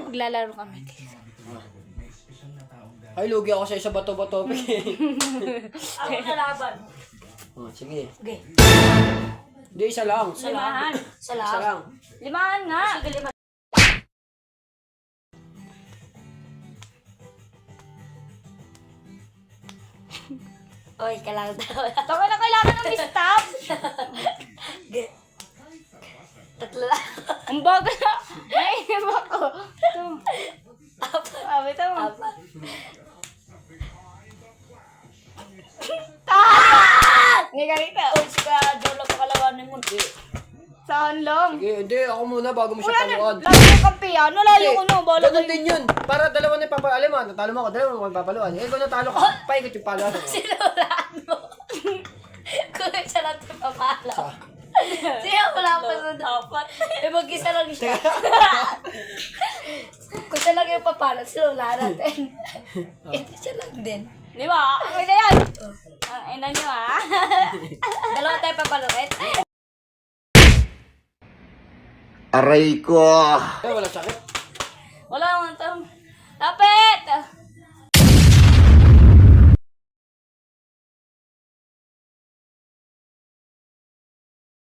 Maglalaro kami. Ay, lugi ako sa bato-bato. Ako nalaban. Oh, sige. Okay. Hindi, isa lang. Limahan. Isa lang. Limahan nga. Sige, limahan. Oy, kailangan daw. Tama na kailangan ng stop. Tatlo lang. Ang bago na. Nainim ako. Apat. Tama. Hindi ka rita. Uy, sika, dulo pa kalawanin mo. Saan lang? Sige, hindi. Ako muna bago mo siya paluan. Lalo yung kampiyan. Layo ko no. Bala Ganun din yun. Para dalawa na yung papaluan mo. Natalo mo ako, dalawa mo papaluan. Eh, kung natalo ka, paikot yung paluan mo. Sinulaan mo. Kung isa lang ito papala. Siya wala pa sa dapat. Eh, mag-isa lang siya. Kung siya lang yung papala, sinulaan natin. Ito siya lang din. Di ba? Ang ina yan. Ang ina nyo ha. Dalawa tayo papaluit. Aray ko! Eh, wala sakit. Wala naman ito. Lapit!